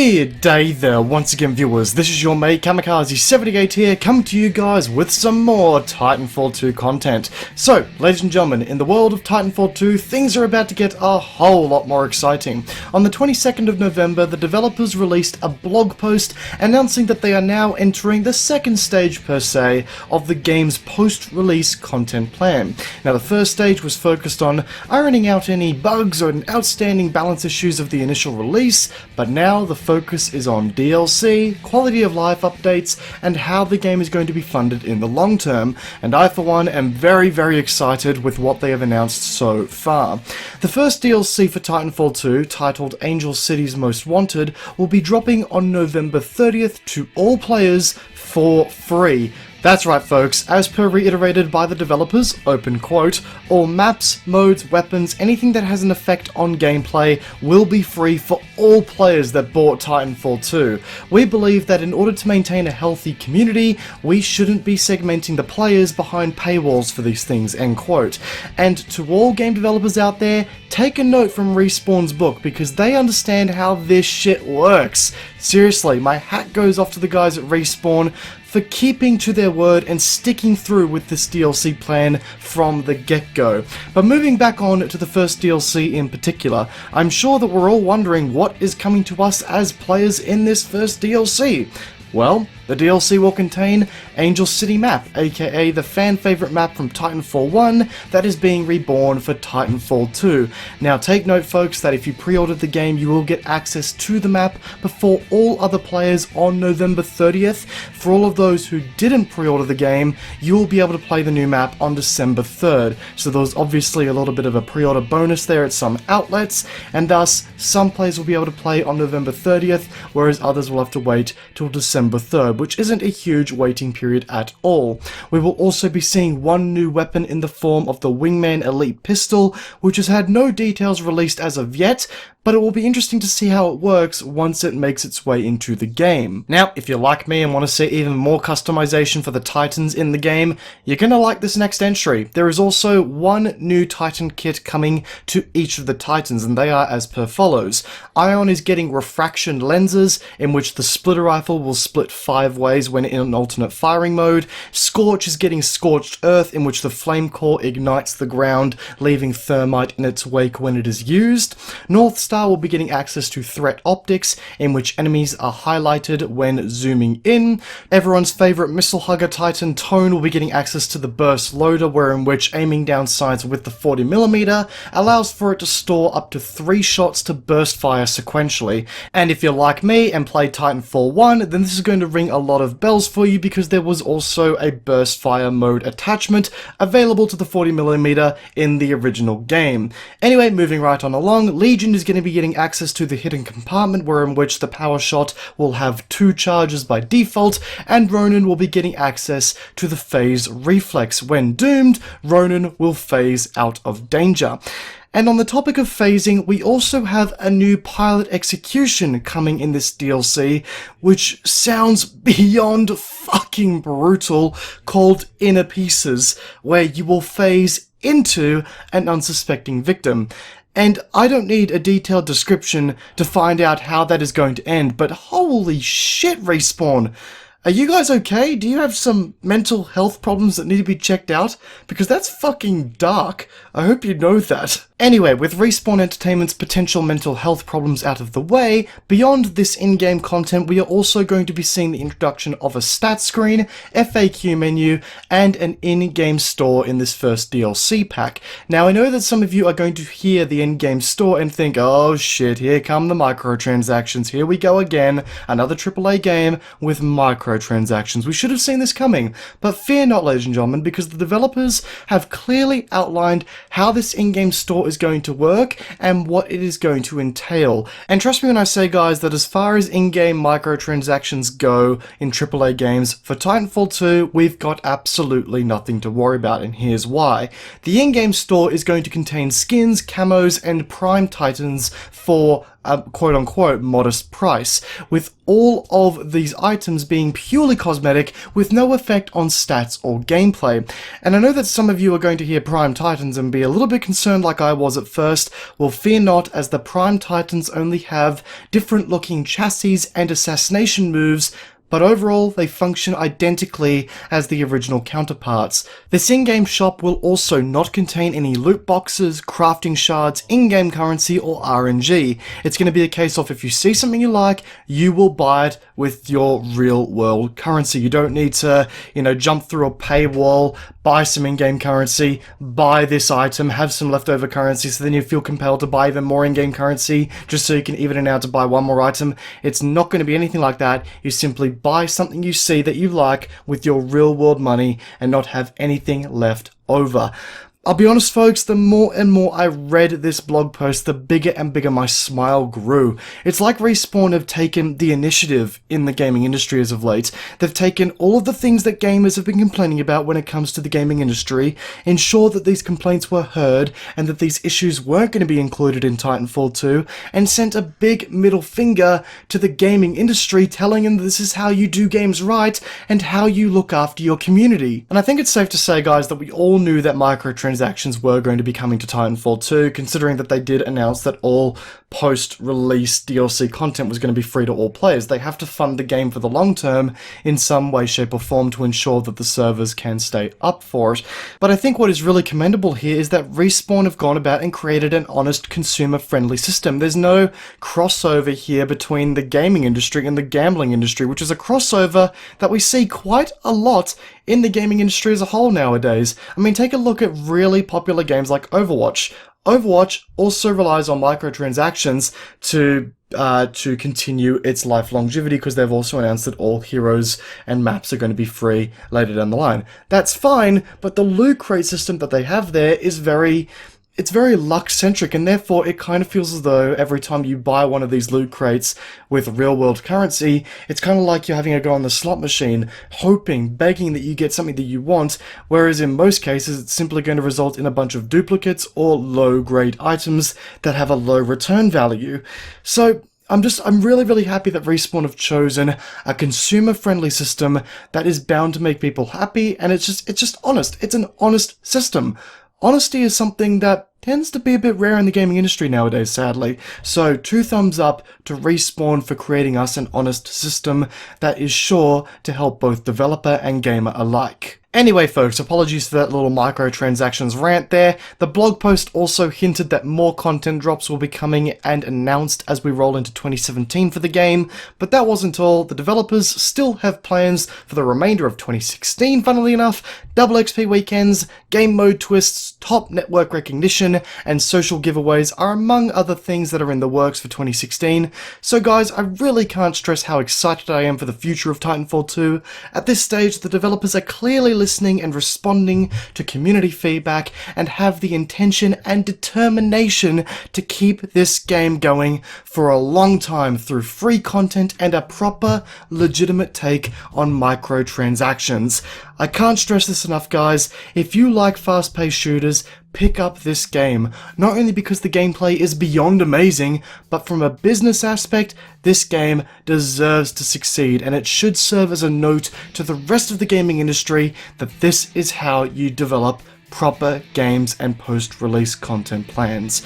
Good day there once again, viewers. This is your mate Kamikaze78 here, coming to you guys with some more Titanfall 2 content. So, ladies and gentlemen, in the world of Titanfall 2, things are about to get a whole lot more exciting. On the 22nd of November, the developers released a blog post announcing that they are now entering the second stage, per se, of the game's post-release content plan. Now, the first stage was focused on ironing out any bugs or outstanding balance issues of the initial release, but now the focus is on DLC, quality of life updates, and how the game is going to be funded in the long term, and I for one am very excited with what they have announced so far. The first DLC for Titanfall 2, titled Angel City's Most Wanted, will be dropping on November 30th to all players for free. That's right folks, as per reiterated by the developers, open quote, all maps, modes, weapons, anything that has an effect on gameplay will be free for all players that bought Titanfall 2. We believe that in order to maintain a healthy community, we shouldn't be segmenting the players behind paywalls for these things, end quote. And to all game developers out there, take a note from Respawn's book because they understand how this shit works. Seriously, my hat goes off to the guys at Respawn for keeping to their word and sticking through with this DLC plan from the get-go. But moving back on to the first DLC in particular, I'm sure that we're all wondering what is coming to us as players in this first DLC. Well, the DLC will contain Angel City map, aka the fan favourite map from Titanfall 1 that is being reborn for Titanfall 2. Now take note folks that if you pre-ordered the game you will get access to the map before all other players on November 30th. For all of those who didn't pre-order the game, you will be able to play the new map on December 3rd. So there's obviously a little bit of a pre-order bonus there at some outlets, and thus some players will be able to play on November 30th, whereas others will have to wait till December 3rd. Which isn't a huge waiting period at all. We will also be seeing one new weapon in the form of the Wingman Elite Pistol, which has had no details released as of yet, but it will be interesting to see how it works once it makes its way into the game. Now, if you're like me and want to see even more customization for the Titans in the game, you're gonna like this next entry. There is also one new Titan kit coming to each of the Titans, and they are as per follows. Ion is getting refraction lenses, in which the splitter rifle will split 5 ways when in an alternate firing mode. Scorch is getting scorched earth, in which the flame core ignites the ground, leaving thermite in its wake when it is used. North Star will be getting access to threat optics, in which enemies are highlighted when zooming in. Everyone's favourite missile hugger Titan Tone will be getting access to the burst loader, wherein which aiming down sights with the 40mm allows for it to store up to 3 shots to burst fire sequentially. And if you're like me and played Titanfall 1, then this is going to ring a lot of bells for you because there was also a burst fire mode attachment available to the 40mm in the original game. Anyway, moving right on along, Legion is going to be getting access to the hidden compartment, wherein which the power shot will have 2 charges by default, and Ronin will be getting access to the phase reflex. When doomed, Ronin will phase out of danger. And on the topic of phasing, we also have a new pilot execution coming in this DLC, which sounds beyond fucking brutal, called Inner Pieces, where you will phase into an unsuspecting victim. And I don't need a detailed description to find out how that is going to end, but holy shit, Respawn! Are you guys okay? Do you have some mental health problems that need to be checked out? Because that's fucking dark. I hope you know that. Anyway, with Respawn Entertainment's potential mental health problems out of the way, beyond this in-game content, we are also going to be seeing the introduction of a stat screen, FAQ menu, and an in-game store in this first DLC pack. Now, I know that some of you are going to hear the in-game store and think, oh shit, here come the microtransactions, here we go again, another AAA game with microtransactions. We should have seen this coming, but fear not, ladies and gentlemen, because the developers have clearly outlined how this in-game store is going to work and what it is going to entail. And trust me when I say, guys, that as far as in-game microtransactions go in AAA games, for Titanfall 2, we've got absolutely nothing to worry about, and here's why. The in-game store is going to contain skins, camos, and prime titans for a quote-unquote modest price, with all of these items being purely cosmetic with no effect on stats or gameplay. And I know that some of you are going to hear Prime Titans and be a little bit concerned like I was at first. Well, fear not, as the Prime Titans only have different looking chassis and assassination moves, but overall they function identically as the original counterparts. This in-game shop will also not contain any loot boxes, crafting shards, in-game currency, or RNG. It's going to be a case of if you see something you like, you will buy it with your real-world currency. You don't need to, jump through a paywall, buy some in-game currency, buy this item, have some leftover currency, so then you feel compelled to buy even more in-game currency just so you can even it out to buy one more item. It's not going to be anything like that. You simply buy something you see that you like with your real-world money and not have anything left over. I'll be honest, folks, the more and more I read this blog post, the bigger and bigger my smile grew. It's like Respawn have taken the initiative in the gaming industry as of late. They've taken all of the things that gamers have been complaining about when it comes to the gaming industry, ensured that these complaints were heard and that these issues weren't going to be included in Titanfall 2, and sent a big middle finger to the gaming industry, telling them this is how you do games right and how you look after your community. And I think it's safe to say, guys, that we all knew that microtransactions were going to be coming to Titanfall 2, considering that they did announce that all post-release DLC content was going to be free to all players. They have to fund the game for the long term in some way, shape or form to ensure that the servers can stay up for it. But I think what is really commendable here is that Respawn have gone about and created an honest, consumer-friendly system. There's no crossover here between the gaming industry and the gambling industry, which is a crossover that we see quite a lot in the gaming industry as a whole nowadays. I mean, take a look at really popular games like Overwatch. Overwatch also relies on microtransactions to continue its life longevity, because they've also announced that all heroes and maps are going to be free later down the line. That's fine, but the loot crate system that they have there is very luck-centric, and therefore it kind of feels as though every time you buy one of these loot crates with real-world currency, it's kind of like you're having a go on the slot machine, hoping, begging that you get something that you want, whereas in most cases it's simply going to result in a bunch of duplicates or low-grade items that have a low return value. So I'm really, really happy that Respawn have chosen a consumer-friendly system that is bound to make people happy, and it's just honest. It's an honest system. Honesty is something that tends to be a bit rare in the gaming industry nowadays, sadly. So 2 thumbs up to Respawn for creating us an honest system that is sure to help both developer and gamer alike. Anyway, folks, apologies for that little microtransactions rant there. The blog post also hinted that more content drops will be coming and announced as we roll into 2017 for the game, but that wasn't all. The developers still have plans for the remainder of 2016, funnily enough. Double XP weekends, game mode twists, top network recognition, and social giveaways are among other things that are in the works for 2016. So guys, I really can't stress how excited I am for the future of Titanfall 2. At this stage, the developers are clearly listening and responding to community feedback and have the intention and determination to keep this game going for a long time through free content and a proper, legitimate take on microtransactions. I can't stress this enough, guys. If you like fast-paced shooters, pick up this game. Not only because the gameplay is beyond amazing, but from a business aspect, this game deserves to succeed, and it should serve as a note to the rest of the gaming industry that this is how you develop proper games and post-release content plans.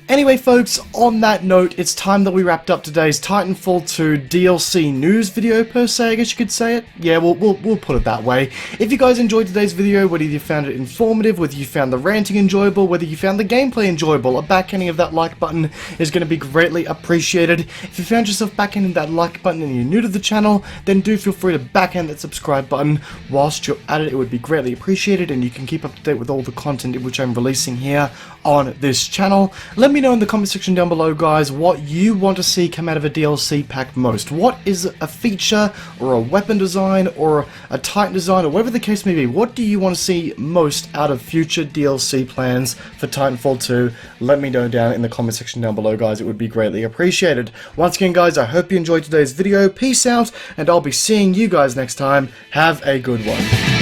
Anyway, folks, on that note, it's time that we wrapped up today's Titanfall 2 DLC news video, per se, I guess you could say it. Yeah, we'll put it that way. If you guys enjoyed today's video, whether you found it informative, whether you found the ranting enjoyable, whether you found the gameplay enjoyable, a backhanding of that like button is going to be greatly appreciated. If you found yourself backhanding that like button and you're new to the channel, then do feel free to backhand that subscribe button. Whilst you're at it, it would be greatly appreciated, and you can keep up to date with all the content which I'm releasing here on this channel. Let me know in the comment section down below, guys, what you want to see come out of a DLC pack most. What is a feature or a weapon design or a Titan design or whatever the case may be? What do you want to see most out of future DLC plans for Titanfall 2? Let me know down in the comment section down below, guys. It would be greatly appreciated. Once again, guys, I hope you enjoyed today's video. Peace out, and I'll be seeing you guys next time. Have a good one.